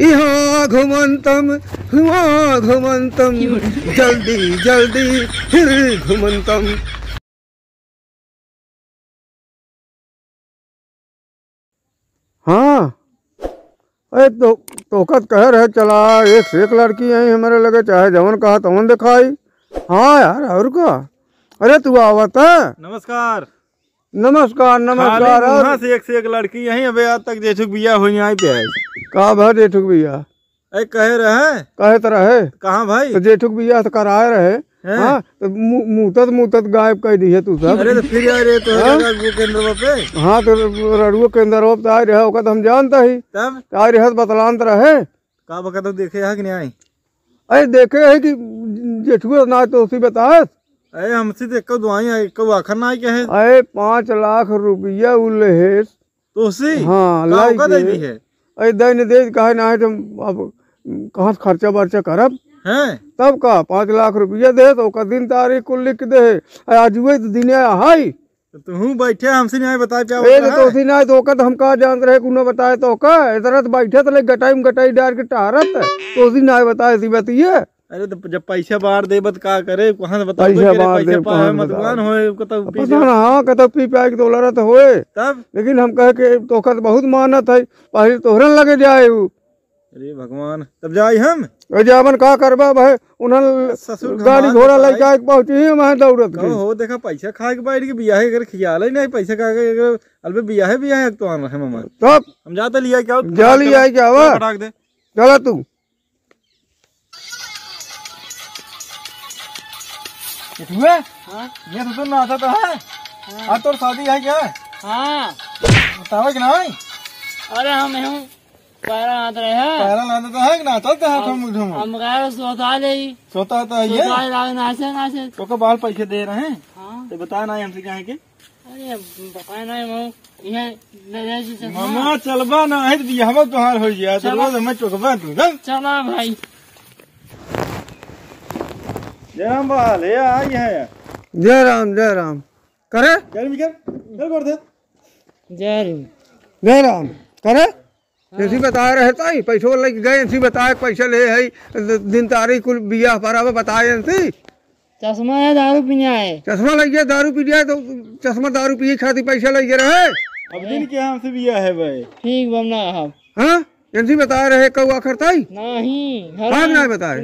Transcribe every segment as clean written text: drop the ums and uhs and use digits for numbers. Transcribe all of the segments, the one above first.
यहाँ घुमंतम हुआ घुमंतम, जल्दी जल्दी फिर घुमंतम। हाँ अरे तोकत कह रहे चला, एक से एक लड़की आई हमारे लगे, चाहे जवन कहा तवन दिखाई। हाँ यार और का। अरे तू आवत है? नमस्कार नमस्कार नमस्कार। और से एक लड़की यहीं अबे आज तक जेठुक बिया हुई आई पे है। कहा भाई जेठुक बिया? अरे कहे रहे कहे तो रहे कहाँ भाई? तो जेठुक बिया तो कराए रहे। हाँ तो मुतत गायब कर दी है तू सब। अरे तो फिर यार तो केंद्र पे। हाँ तो रड़ुआ केंद्र पे आए रहे ओका तो हम जानता ही। तब आए रहे बतलांत रहे का बका तो देखे है कि नहीं आई? अरे देखे है कि जेठुआ ना तो उसी बताए। अरे हमसे तो एक दुआई आई, एक आखिर ना आई क्या है? अरे 5 लाख रुपया उल्लेस तो उसी हाँ लाई है। अरे दे दे कहे ना है तो अब कहाँ से खर्चा बर्चा करब हैं? तब का 5 लाख रुपया दे तो का दिन तारीख को लिख दे। आज हुए तो दिन हाई तू बैठे हमसे नहीं बताए क्या तो उसी ना तो हम कहा जानते रहे कुनो बताए तो का इधर तो बैठे तो गटाई में गटाई डाल के टहरत तो उसी ना बताए सी बतिए। अरे तो जब पैसा बाहर दे बत का करे कहाँ से बता? पैसा बाहर दे मतवान होए तो पता ना। हाँ कतौ पी पाए के तोलरत होए तब। लेकिन हम कहे के तोखत बहुत मानत है पहले तोहरन लगे जाए। अरे भगवान तब जाई हम जावन का करबा भाई उन्हन ससुर गाड़ी घोड़ा लगा के पहुंची मैं दौड़त हो देखा पैसा खा के बैठ के बियाह कर खियाल ही नहीं पैसा खा के अलबे बियाह तो आन रहे मामा। तब हम जाते लिया क्या जा लिया क्या हुआ पटाक दे चला तू। हुए ये तो ना आता तो है। हाँ तो शादी है क्या? हाँ बताओ कि नहीं? अरे हम पैरा नाच रहे हैं। पैरा नाच तो है कि ना चलते हैं हम कह सोता ले सोता तो ये नाचे नाचे तो का बाल पैसे दे रहे हैं। हाँ तो बताया ना हमसे क्या है कि अरे बताए नहीं मामा चलबा ना है तो हम तोहार हो गया तो रोज हमें चुकबा तू चल। चला भाई जय राम बाल ये आई है। जय राम करे चल कर दे जय राम करे ऐसी बताए रहता ही पैसों लेके गए ऐसी बताए पैसा ले है दिन तारीख कुल बिया पर बताए ऐसी। चश्मा है दारू पीने आए। चश्मा लग गया दारू पी जाए तो चश्मा दारू पिए खाती पैसा लगे रहे। अब दिन के हमसे बिया है भाई ठीक बमना हाँ ऐसी बताए रहे कौआ करता ही नहीं नहीं बताए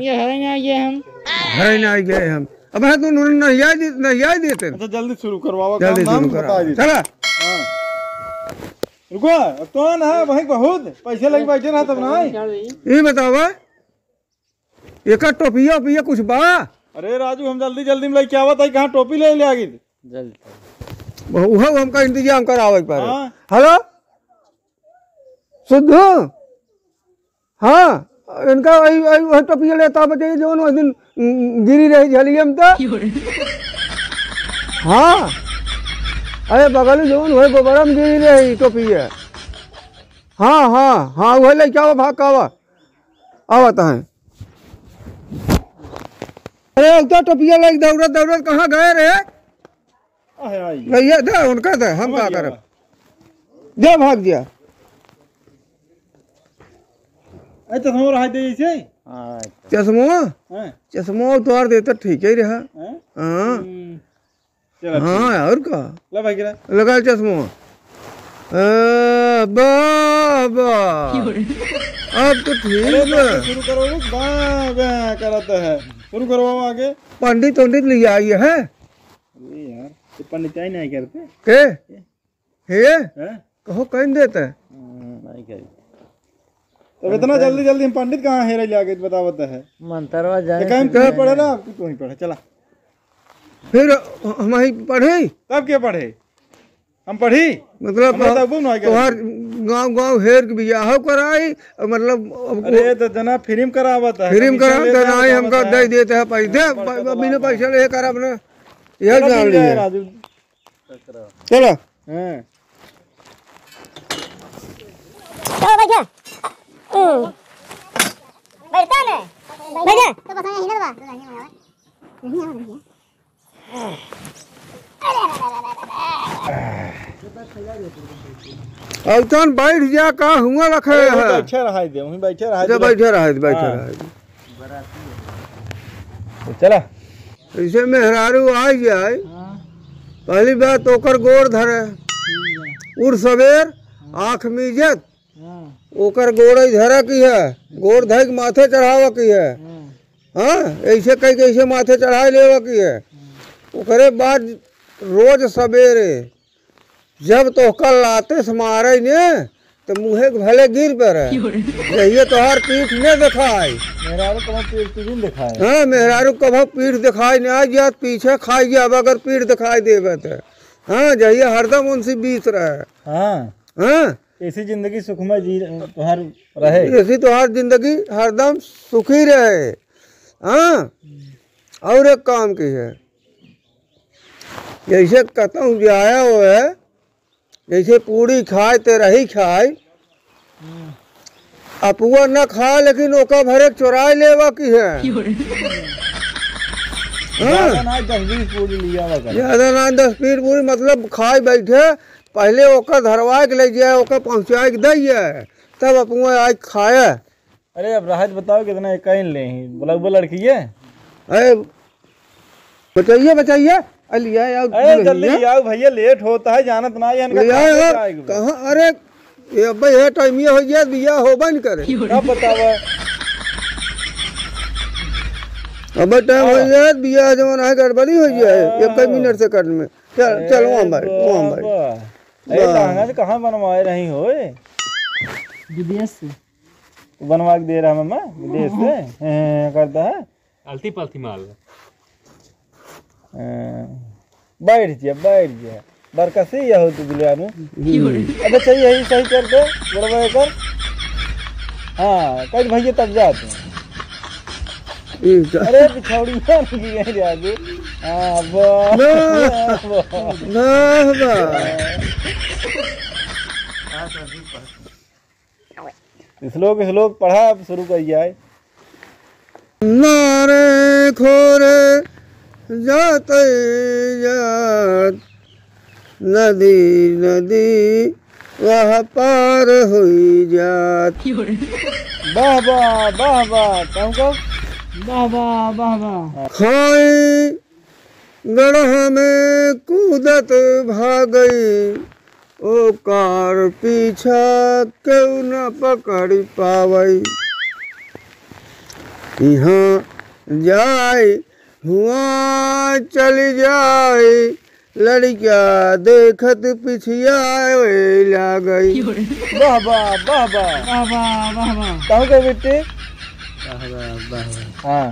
हरे नहीं गए हम अब है तो नहीं आए देते। अच्छा जल्दी शुरू करवाओ जल्दी शुरू करा चला। रुको तो ना वही बहुत पैसे लगे बैठे ना तब ना ये बतावा एक टोपिया पिया कुछ बा? अरे राजू हम जल्दी में लेके आवत है कहाँ टोपी ले आगे जल्दी हमका इंतजाम करावे पर। हेलो शुद्ध हाँ इनका वही टोपिया लेता बचे जो उस दिन गिरी रही झलिए में तो। हाँ अरे बगल जोन वही गोबरम गिरी रही टोपी है। हाँ वही ले क्या भाग का आवत है। अरे तो टोपिया लग दौड़त कहाँ गए रहे? दे उनका दे हम क्या करे दे भाग दिया। चश्मो तोड़ देता ठीक ही रहा। हाँ और का लगा चश्मो बाबा अब तो ठीक है। शुरू करो शुरू करवाओ आगे। पंडित ले आई है यार तो पंडित ही नहीं करते के हे कहो कहीं देते नहीं कर तो इतना जल्दी हम पंडित कहाँ है ले आगे बतावत है मंत्रवा जाने पढ़े ना तू ही पढ़े चला फिर हम ही पढ़े तब क्या पढ़े हम पढ़ी मतलब तुम्हार गाँव हेर के बियाह कराई मतलब। अरे तो जना फिल्म करावत है फिल्म करावत नहीं हमका दे देते हैं पैसे बिना पैसे ले कर अपने यह जान लिया चलो। औतन बैठ जा का हुआ रखे है अच्छा रहा दे वहीं बैठे रहा जो बैठे रहे तो चला ऐसे मेहरारू आ जाए पहली बात ओकर गोड़ धरे उड़ सवेर आँख मीजत ओकर गोड़ धरा की है गोड़ धर के माथे चढ़ावा की है हाँ ऐसे कई कैसे माथे चढ़ा लेवा की है ओकरे बाद रोज सवेरे जब तो कल लाते से मारे ने तो मुँहे के भले गिर पड़े यही तोहार पीठ ने दिखाई मेहरारू कभी पीठ दिखाए हाँ मेहरारू कभी पीठ दिखाई नहीं आई जात पीछे खाई जाब अगर पीठ दिखाई देवे तो हाँ जहिए हरदम उनसे बीत रहे हाँ हाँ ऐसी जिंदगी सुखमय जी तुम्हार रहे ऐसी तोहार जिंदगी हरदम सुखी रहे हाँ और एक काम की है जैसे कहता हूँ जाया हो है जैसे पूरी खाए ते रही खाए अपुआ न खाए लेकिन ओका भरे चुरा लेवा की है हाँ ज्यादा ना 10 पीठ पूरी मतलब खाए बैठे पहले ओका धरवा के ले जाए ओका पहुँचा के दी तब अपुआ आज खाए। अरे अब राहत बताओ कितना कहीं ले बोला लड़की है अरे बचाइए लिया अरे जल्दी आओ भैया लेट होता है जानत ना है कहाँ अरे ये भाई है टाइम ये हो गया दिया हो बन करे क्या बतावा अब टाइम हो गया दिया जमाना है गड़बड़ी हो जाए 1 मिनट से करने में चल वहाँ भाई ये कहाँ बनवाए रही हो विदेश से बनवा के दे रहा मम्मा विदेश से करता है अलती पलती माल बैठ जा बरकसी या हो तू बिलिया में अबे चाहिए यही सही कर दे बड़वा कर हाँ कल भैया तब जाते अरे पिछौड़ी की आगे हाँ श्लोक पढ़ा अब शुरू कर जाए नारे खोरे जाते जात नदी नदी वह पार हुई जात वाह वाह वाह वाह तुम को वाह वाह वाह वाह खाई गढ़ में कूदत भागई ओ कार पीछा क्यों न पकड़ पावई यहाँ जाए हुआ चली जाए लड़किया देखत पिछिया ला गई वाह वाह वाह वाह वाह वाह वाह वाह कहूँ के बेटे हाँ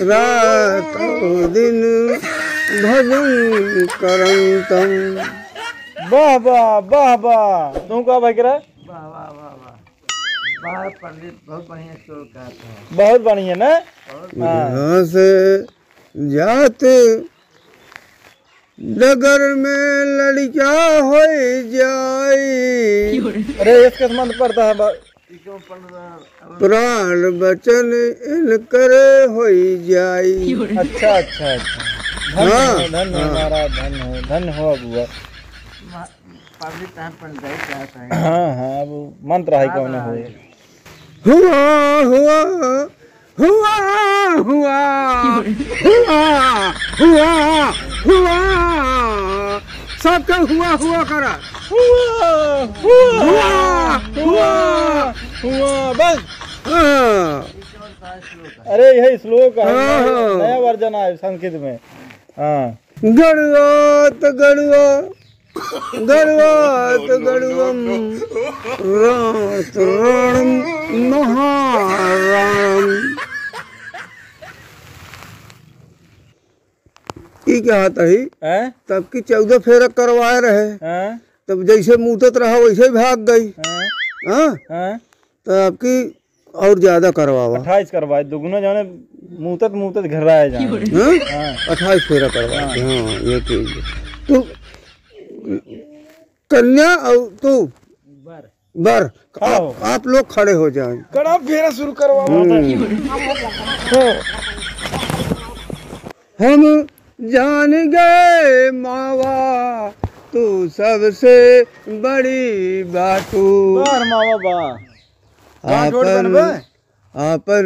रात दिन भजन करंतम वाह वाह वाह वाह तू का भाई करा वाह वाह वाह वाह पंडित बहुत बढ़िया श्लोक गाता है बहुत बढ़िया ना यहाँ से जाते नगर में लड़किया हो जाए अरे इसका संबंध पड़ता है प्राण बचन इन करे हो जाए अच्छा अच्छा अच्छा हाँ धन हो महाराज धन हो बुआ हाँ हाँ अब मंत्र है कौन हो हुआ हुआ हुआ हुआ हुआ हुआ हुआ सबका हुआ करा हुआ हुआ हुआ हुआ बस हाँ अरे यही श्लोक है नया वर्जन है संस्कृत में हाँ गड़ुआत गड़ुआ गड़ुआत गड़ुअम रात राणम महाराम ये क्या आता है तब की 14 फेरा करवाए रहे तब जैसे मुँहत रहा वैसे ही भाग गई हाँ तब की और ज्यादा करवावा 28 करवाए दुगुना जाने मुँहत घर आया जाए 28 फेरा करवाए हाँ ये चीज तू कन्या और तू बर आप लोग खड़े हो जाएं। कड़ा फेरा शुरू करवा। हम जान गए मावा तू सबसे बड़ी बातू। बार मावा बा आपन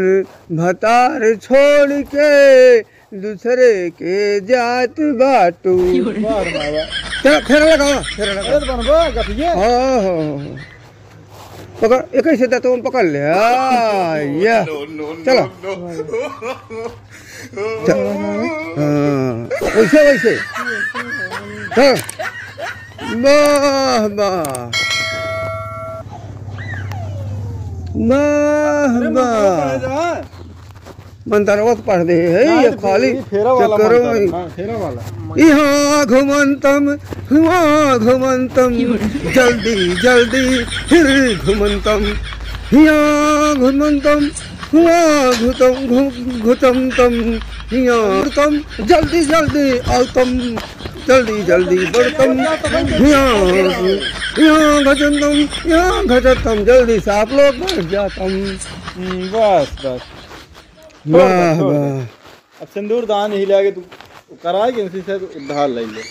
भतार छोड़ के दूसरे के जात बाटू। बार मावा फेरा लगाओ, फेरा लगाओ। अरे बनबा कथिए। हाँ पकड़, एक ही से तुम पकड़ ले। या चलो वैसे वैसे। हाँ वाह वाह वाह वाह। मंत्रवा तो पढ़ दे है ये खाली फेरा वाला चक्करों मंत्र। में। हाँ, फेरा वाला। यहाँ घुमंतम हुआ घुमंतम जल्दी जल्दी फिर घुमंतम। यहाँ घुमंतम हुआ घुतम तम। यहाँ घुतम जल्दी जल्दी औतम जल्दी जल्दी बढ़तम। यहाँ घचंतम यहाँ घचतम जल्दी से आप लोग बढ़ जातम। बस बस। वाह वाह। अब सिंदूर दान ही लागे तू कराए कि उसी से उद्धार ले ले।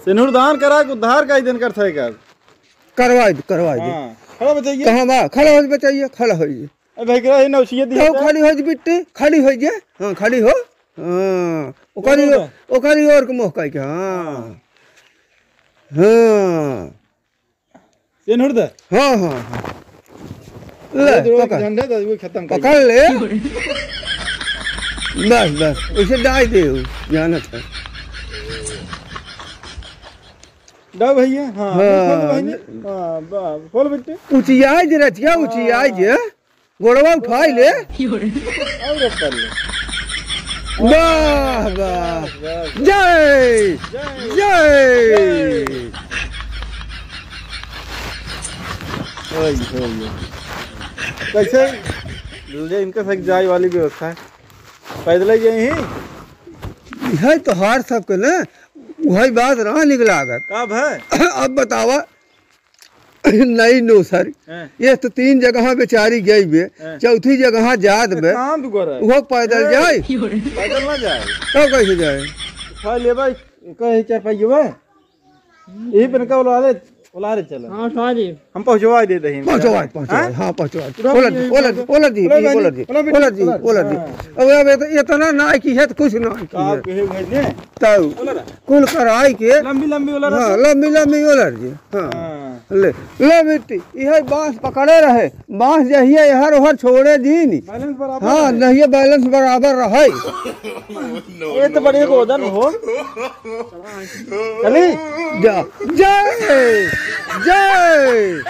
सिंदूर दान करा के उद्धार का ही दिन कर सकेगा। करवाई दे करवाई दे। हाँ खड़ा बचाइए। कहाँ बा खड़ा हो बचाइए, खड़ा हो जी। अरे भाई करा है ना उसी दी। तो खड़ी हो जी बिट्टी, खड़ी हो जे। हाँ खड़ी हो। हाँ ओकरी और के मोह के। हाँ हाँ सिंदूर दे। हाँ हाँ ले पकड़ झंडा दे वो खत्म कर। पकड़ ले। बस बस उसे डाल दे जानत है। डा भैया। हाँ हाँ। हाँ वाह खोल बेटे। ऊंची आज रचिया ऊंची आज गोड़वा उठाई ले। और ऊपर ले। वाह वाह जय जय। कैसे ले इनका सक जाए वाली व्यवस्था है। पैदल ही है तो हार सबके ना वही बात रहा निकला अगर। कब है अब बतावा नहीं नो सर ये तो 3 जगह बेचारी गई बे, चौथी जगह जात बे काम तू कर रहा है। वो पैदल जाए पैदल ना जाए तो कैसे जाए। खा ले भाई कहे 4 पहिए बे यही पे का बोला रे चलो। हाँ सॉरी हम पहुंचवा दे दही। पहुंचवा हाँ पहुंचवा। ओलर जी अब इतना ना की है तो कुछ ना आप कहे भेजने तब कुल कराई के लंबी लंबी वाला। हाँ लंबी ओलर जी। हाँ ले बेटी यह बांस पकड़े रहे, बांस जहिए हर ओहर छोड़े दी नहीं। बैलेंस बराबर। हाँ नहीं बैलेंस बराबर रहे। ये तो बड़े गोदन हो चली जा जय जय